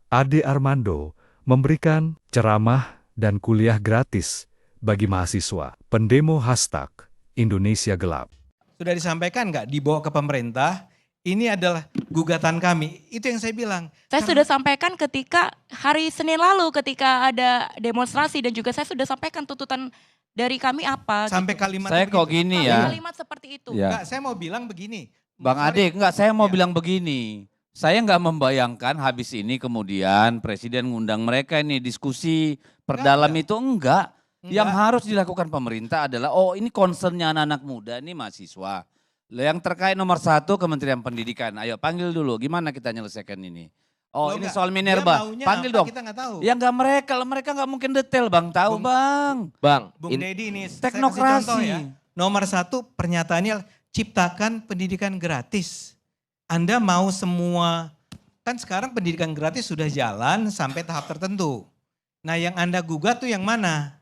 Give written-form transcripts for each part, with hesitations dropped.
Ade Armando memberikan ceramah dan kuliah gratis bagi mahasiswa. Pendemo hashtag Indonesia Gelap. Sudah disampaikan nggak dibawa ke pemerintah? Ini adalah gugatan kami. Itu yang saya bilang. Saya sudah sampaikan ketika hari Senin lalu ketika ada demonstrasi dan juga saya sudah sampaikan tuntutan dari kami apa. Sampai gitu. kalimat Saya kok gini ya. Kalimat seperti itu. Ya. Enggak, saya mau bilang begini. Bang Ade, enggak, saya mau bilang begini. Saya enggak membayangkan habis ini kemudian Presiden ngundang mereka ini diskusi perdalam itu enggak. Yang harus dilakukan pemerintah adalah, oh ini concernnya anak-anak muda, ini mahasiswa. Yang terkait nomor 1 Kementerian Pendidikan, ayo panggil dulu, gimana kita nyelesaikan ini? Oh ini soal Minerba, panggil dong. Kita nggak tahu. Ya enggak mereka enggak mungkin detail Bang, tahu Bang. Bung Dedi ini teknokrasi. Saya kasih contoh ya. Nomor 1 pernyataannya ciptakan pendidikan gratis. Anda mau semua, kan sekarang pendidikan gratis sudah jalan sampai tahap tertentu. Nah yang Anda gugat tuh yang mana?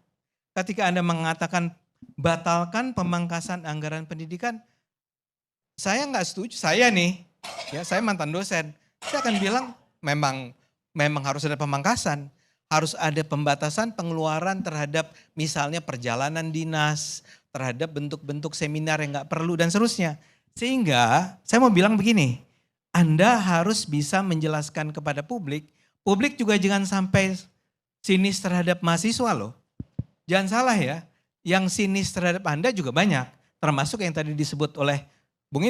Ketika Anda mengatakan batalkan pemangkasan anggaran pendidikan, saya nggak setuju, saya nih, ya saya mantan dosen, saya akan bilang memang harus ada pemangkasan, harus ada pembatasan pengeluaran terhadap misalnya perjalanan dinas, terhadap bentuk-bentuk seminar yang nggak perlu dan seterusnya. Sehingga saya mau bilang begini, Anda harus bisa menjelaskan kepada publik, publik juga jangan sampai sinis terhadap mahasiswa loh. Jangan salah ya, yang sinis terhadap Anda juga banyak, termasuk yang tadi disebut oleh Bang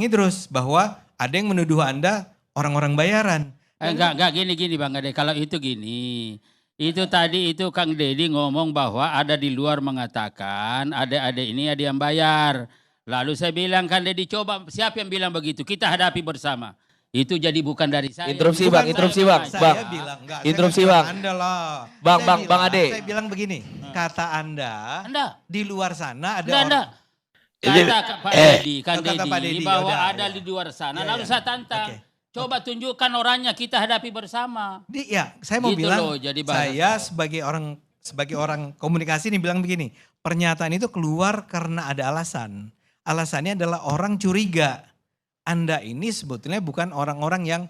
Idrus, bahwa ada yang menuduh Anda orang-orang bayaran. Enggak gini Bang Ade, kalau itu gini. Itu tadi itu Kang Dedi ngomong bahwa ada di luar mengatakan adik-adik ini ada yang bayar. Lalu saya bilang Kang Dedi coba siapa yang bilang begitu? Kita hadapi bersama. Itu jadi bukan dari saya. Interupsi Bang. Saya bilang enggak. Interupsi saya Bang. Anda lah. Bang Ade. Saya bilang begini, kata Anda di luar sana ada Anda. orang. Kata Pak Dedi, Kang kata Pak Dedi Dedi, bahwa yaudah, ada ya. di luar sana. Ya, Lalu ya. saya tantang. Oke. Coba tunjukkan orangnya, kita hadapi bersama. Ya, saya mau Gitu bilang, loh, jadi bahasa. saya sebagai orang komunikasi ini bilang begini, pernyataan itu keluar karena ada alasan. Alasannya adalah orang curiga. Anda ini sebetulnya bukan orang-orang yang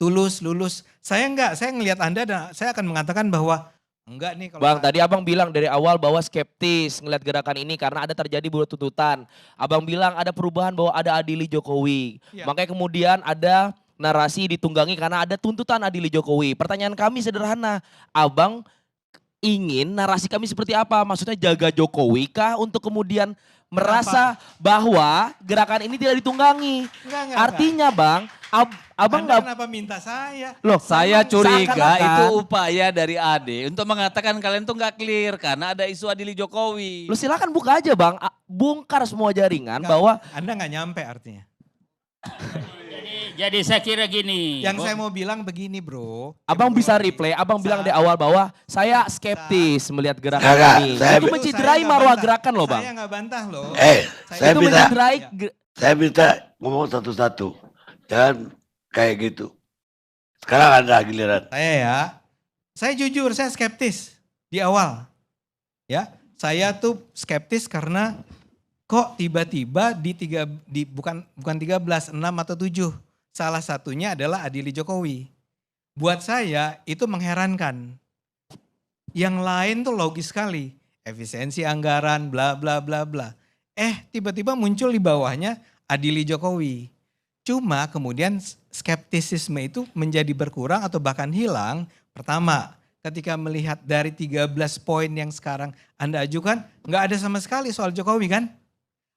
tulus, lulus. Saya enggak, saya ngelihat Anda dan saya akan mengatakan bahwa enggak nih. Kalau Bang, tadi abang bilang dari awal bahwa skeptis ngelihat gerakan ini karena ada terjadi buat tuntutan. Abang bilang ada perubahan bahwa ada adili Jokowi. Ya. Makanya kemudian ada narasi ditunggangi karena ada tuntutan adili Jokowi. Pertanyaan kami sederhana, abang ingin narasi kami seperti apa? Maksudnya jaga Jokowi kah untuk kemudian merasa bahwa gerakan ini tidak ditunggangi? Enggak. Artinya bang, abang Anda nggak kenapa minta saya? loh. Saya curiga seakan-akan itu upaya dari Ade untuk mengatakan kalian tuh nggak clear karena ada isu adili Jokowi. Lu silakan buka aja bang, bongkar semua jaringan bahwa Anda nggak nyampe artinya. Jadi saya kira gini. Yang saya mau bilang begini bro. abang bisa replay, abang bilang di awal bahwa saya skeptis melihat gerakan Kakak, ini. saya- Itu menciderai marwah gerakan loh bang. Saya nggak bantah loh. Saya Itu minta, menciderai saya minta ngomong satu-satu. Jangan kayak gitu. Sekarang ada giliran. Saya jujur, saya skeptis di awal. Ya, saya tuh skeptis karena kok tiba-tiba bukan 13, 6 atau 7. Salah satunya adalah adili Jokowi. Buat saya itu mengherankan. Yang lain tuh logis sekali. Efisiensi anggaran, bla bla bla bla. Tiba-tiba muncul di bawahnya adili Jokowi. Cuma kemudian skeptisisme itu menjadi berkurang atau bahkan hilang. Pertama, ketika melihat dari 13 poin yang sekarang Anda ajukan, nggak ada sama sekali soal Jokowi kan?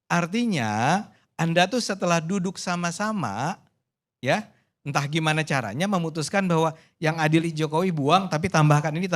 Artinya Anda tuh setelah duduk sama-sama, ya entah gimana caranya memutuskan bahwa yang adili Jokowi buang tapi tambahkan ini,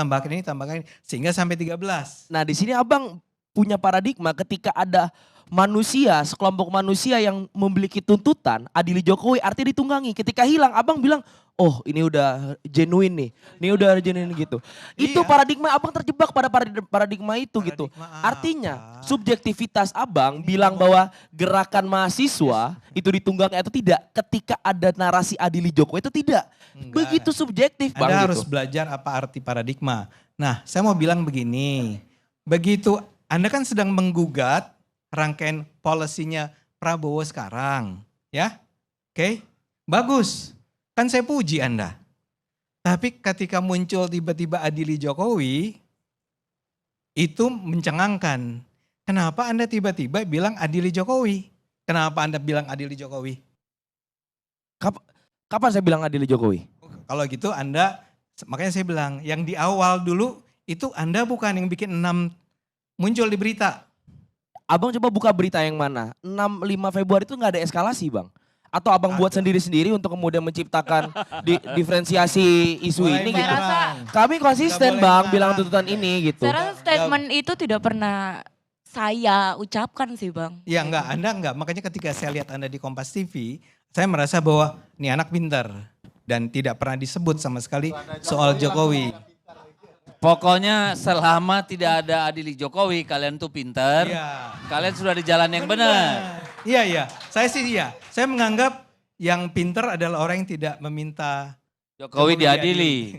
sehingga sampai 13. Nah di sini abang punya paradigma ketika ada manusia, sekelompok manusia yang memiliki tuntutan, adili Jokowi artinya ditunggangi. Ketika hilang abang bilang, oh ini udah genuine nih, ini udah genuine gitu. Itu paradigma abang terjebak pada paradigma itu gitu. Artinya subjektivitas abang bilang bahwa gerakan mahasiswa itu ditunggangi atau tidak ketika ada narasi adili Jokowi itu tidak. Begitu subjektif bang. Anda gitu. harus belajar apa arti paradigma. Nah saya mau bilang begini, begitu Anda kan sedang menggugat rangkaian polisinya Prabowo sekarang, ya, oke, bagus, kan saya puji Anda. Tapi ketika muncul tiba-tiba adili Jokowi, itu mencengangkan. Kenapa Anda tiba-tiba bilang adili Jokowi? Kenapa Anda bilang adili Jokowi? Kapan saya bilang adili Jokowi? Kalau gitu Anda, makanya saya bilang yang di awal dulu itu Anda bukan yang bikin 6 muncul di berita. Abang coba buka berita yang mana? 5 Februari itu nggak ada eskalasi bang? Atau abang buat sendiri-sendiri untuk kemudian menciptakan diferensiasi isu Mulai ini Saya gitu? rasa Kami konsisten Nggak boleh bang marah. bilang tuntutan ini gitu. saya rasa statement itu tidak pernah saya ucapkan sih Bang. Ya enggak, Anda enggak. Makanya ketika saya lihat Anda di Kompas TV, saya merasa bahwa ini anak pintar. Dan tidak pernah disebut sama sekali soal Jokowi. Pokoknya selama tidak ada adili Jokowi, kalian tuh pinter. Iya. Kalian sudah di jalan yang benar. Iya, iya. Saya sih iya. Saya menganggap yang pintar adalah orang yang tidak meminta Jokowi diadili.